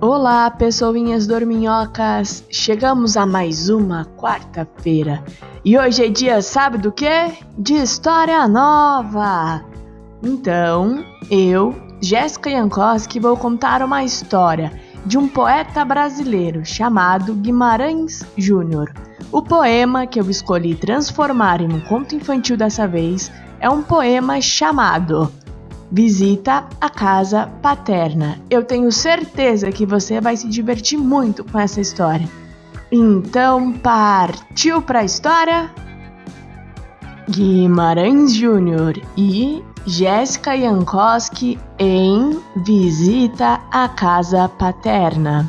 Olá, pessoinhas dorminhocas! Chegamos a mais uma quarta-feira e hoje é dia, sabe do quê? De história nova! Então, eu, Jéssica Jankowski, vou contar uma história de um poeta brasileiro chamado Guimarães Júnior. O poema que eu escolhi transformar em um conto infantil dessa vez é um poema chamado Visita à Casa Paterna. Eu tenho certeza que você vai se divertir muito com essa história. Então, partiu para a história? Guimarães Júnior e Jéssica Jankowski em Visita à Casa Paterna.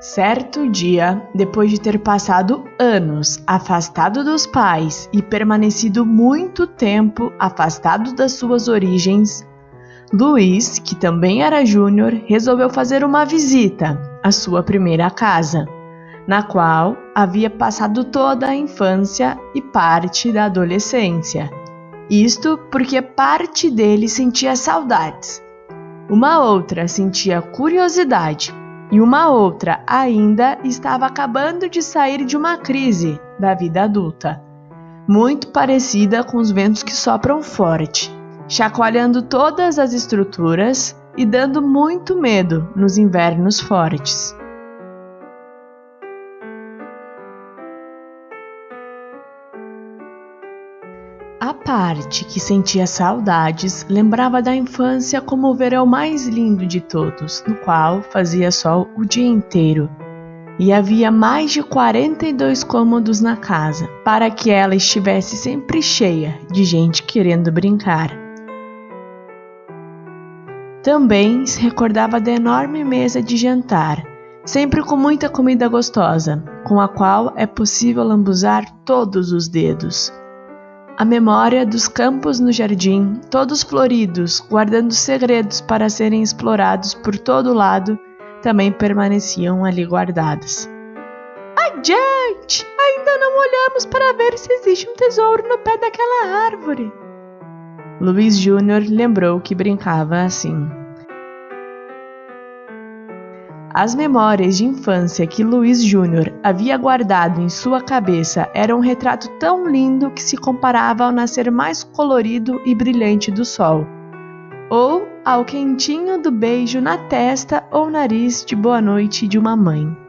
Certo dia, depois de ter passado anos afastado dos pais e permanecido muito tempo afastado das suas origens, Luiz, que também era júnior, resolveu fazer uma visita à sua primeira casa, na qual havia passado toda a infância e parte da adolescência. Isto porque parte dele sentia saudades, uma outra sentia curiosidade, e uma outra ainda estava acabando de sair de uma crise da vida adulta, muito parecida com os ventos que sopram forte, chacoalhando todas as estruturas e dando muito medo nos invernos fortes. A parte que sentia saudades lembrava da infância como o verão mais lindo de todos, no qual fazia sol o dia inteiro. E havia mais de 42 cômodos na casa, para que ela estivesse sempre cheia de gente querendo brincar. Também se recordava da enorme mesa de jantar, sempre com muita comida gostosa, com a qual é possível lambuzar todos os dedos. A memória dos campos no jardim, todos floridos, guardando segredos para serem explorados por todo lado, também permaneciam ali guardadas. Adiante! Ainda não olhamos para ver se existe um tesouro no pé daquela árvore. Luiz Júnior lembrou que brincava assim. As memórias de infância que Luiz Júnior havia guardado em sua cabeça eram um retrato tão lindo que se comparava ao nascer mais colorido e brilhante do sol, ou ao quentinho do beijo na testa ou nariz de boa noite de uma mãe.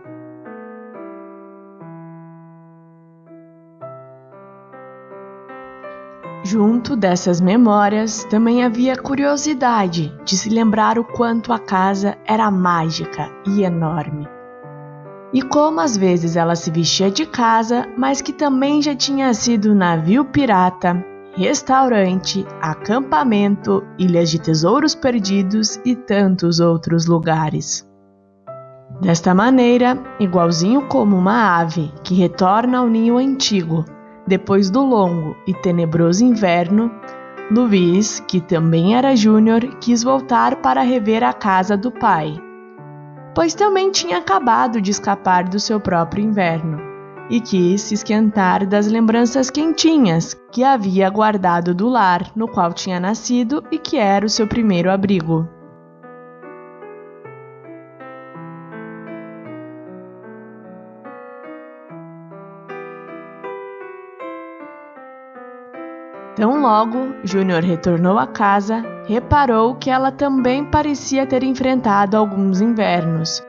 Junto dessas memórias, também havia curiosidade de se lembrar o quanto a casa era mágica e enorme. E como às vezes ela se vestia de casa, mas que também já tinha sido navio pirata, restaurante, acampamento, ilhas de tesouros perdidos e tantos outros lugares. Desta maneira, igualzinho como uma ave que retorna ao ninho antigo, depois do longo e tenebroso inverno, Luiz, que também era júnior, quis voltar para rever a casa do pai, pois também tinha acabado de escapar do seu próprio inverno, e quis se esquentar das lembranças quentinhas que havia guardado do lar no qual tinha nascido e que era o seu primeiro abrigo. Tão logo Júnior retornou à casa, reparou que ela também parecia ter enfrentado alguns invernos,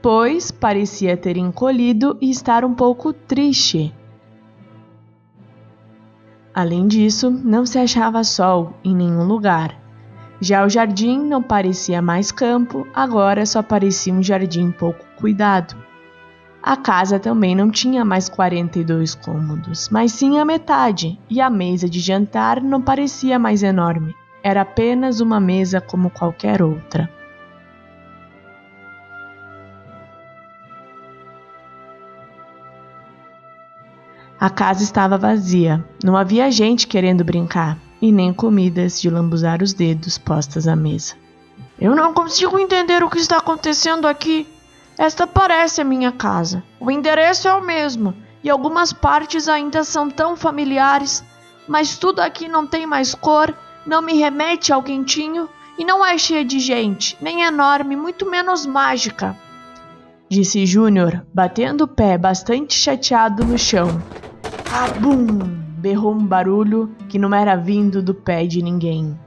pois parecia ter encolhido e estar um pouco triste. Além disso, não se achava sol em nenhum lugar. Já o jardim não parecia mais campo, agora só parecia um jardim pouco cuidado. A casa também não tinha mais 42 cômodos, mas sim a metade, e a mesa de jantar não parecia mais enorme, era apenas uma mesa como qualquer outra. A casa estava vazia, não havia gente querendo brincar, e nem comidas de lambuzar os dedos postas à mesa. Eu não consigo entender o que está acontecendo aqui. Esta parece a minha casa. O endereço é o mesmo. e algumas partes ainda são tão familiares, mas tudo aqui não tem mais cor, não me remete ao quentinho e não é cheia de gente, nem enorme, muito menos mágica, disse Júnior, batendo o pé bastante chateado no chão. Abum! Berrou um barulho que não era vindo do pé de ninguém.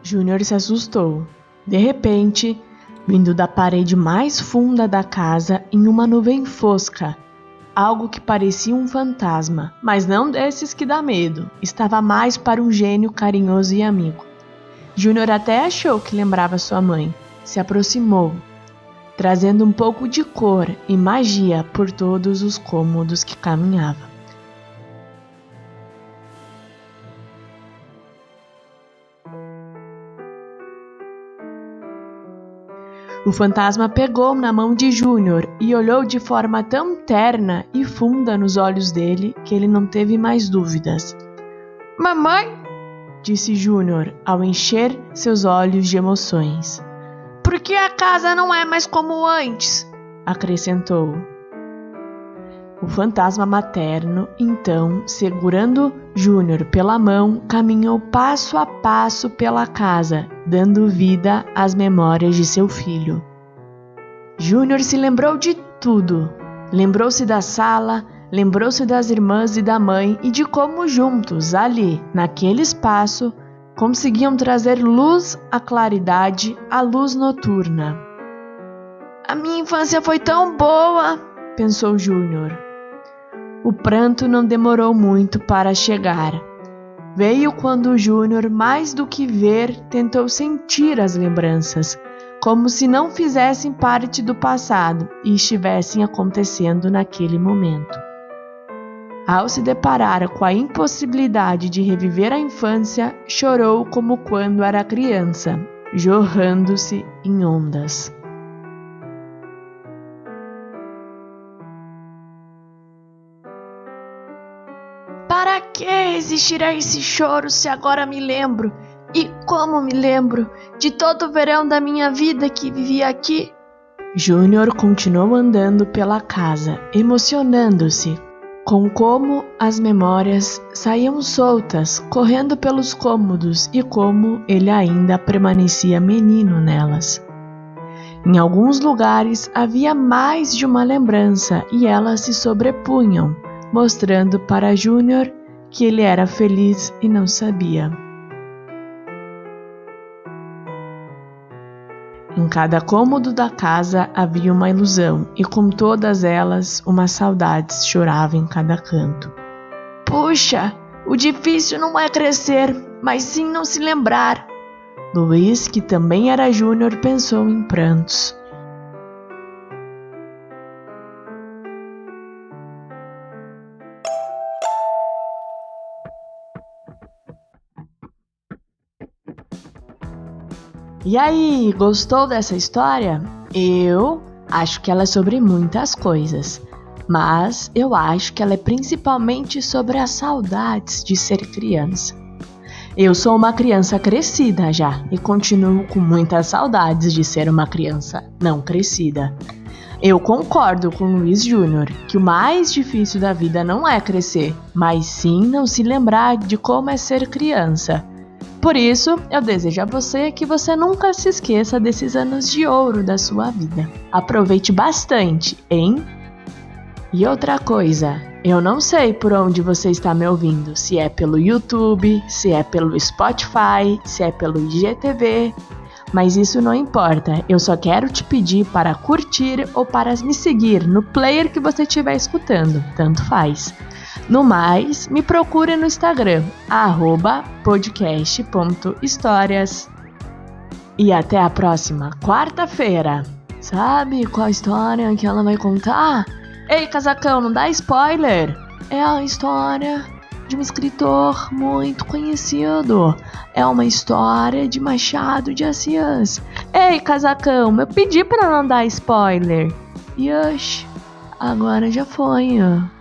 Júnior se assustou. De repente, vindo da parede mais funda da casa em uma nuvem fosca, algo que parecia um fantasma, mas não desses que dá medo, estava mais para um gênio carinhoso e amigo. Júnior até achou que lembrava sua mãe. Se aproximou, trazendo um pouco de cor e magia por todos os cômodos que caminhava. O fantasma pegou na mão de Júnior e olhou de forma tão terna e funda nos olhos dele que ele não teve mais dúvidas. Mamãe, disse Júnior ao encher seus olhos de emoções. Por que a casa não é mais como antes? Acrescentou. O fantasma materno, então, segurando Júnior pela mão, caminhou passo a passo pela casa, dando vida às memórias de seu filho. Júnior se lembrou de tudo. Lembrou-se da sala, lembrou-se das irmãs e da mãe e de como juntos, ali, naquele espaço, conseguiam trazer luz à claridade, à luz noturna. A minha infância foi tão boa, pensou Júnior. O pranto não demorou muito para chegar. Veio quando Júnior, mais do que ver, tentou sentir as lembranças, como se não fizessem parte do passado e estivessem acontecendo naquele momento. Ao se deparar com a impossibilidade de reviver a infância, chorou como quando era criança, jorrando-se em ondas. Para que existirá esse choro se agora me lembro, e como me lembro, de todo o verão da minha vida que vivi aqui? Júnior continuou andando pela casa, emocionando-se com como as memórias saíam soltas, correndo pelos cômodos e como ele ainda permanecia menino nelas. Em alguns lugares havia mais de uma lembrança e elas se sobrepunham, mostrando para Júnior que ele era feliz e não sabia. Em cada cômodo da casa havia uma ilusão, e com todas elas, uma saudade chorava em cada canto. Puxa, o difícil não é crescer, mas sim não se lembrar. Luiz, que também era Júnior, pensou em prantos. E aí, gostou dessa história? Eu acho que ela é sobre muitas coisas, mas eu acho que ela é principalmente sobre as saudades de ser criança. Eu sou uma criança crescida já e continuo com muitas saudades de ser uma criança não crescida. Eu concordo com Luiz Júnior que o mais difícil da vida não é crescer, mas sim não se lembrar de como é ser criança. Por isso, eu desejo a você que você nunca se esqueça desses anos de ouro da sua vida. Aproveite bastante, hein? E outra coisa, eu não sei por onde você está me ouvindo, se é pelo YouTube, se é pelo Spotify, se é pelo IGTV, mas isso não importa, eu só quero te pedir para curtir ou para me seguir no player que você estiver escutando, tanto faz. No mais, me procure no Instagram, @podcast.histórias. E até a próxima quarta-feira. Sabe qual história que ela vai contar? Ei, casacão, não dá spoiler! É a história de um escritor muito conhecido. É uma história de Machado de Assis. Ei, casacão, eu pedi para não dar spoiler. E agora já foi, ó.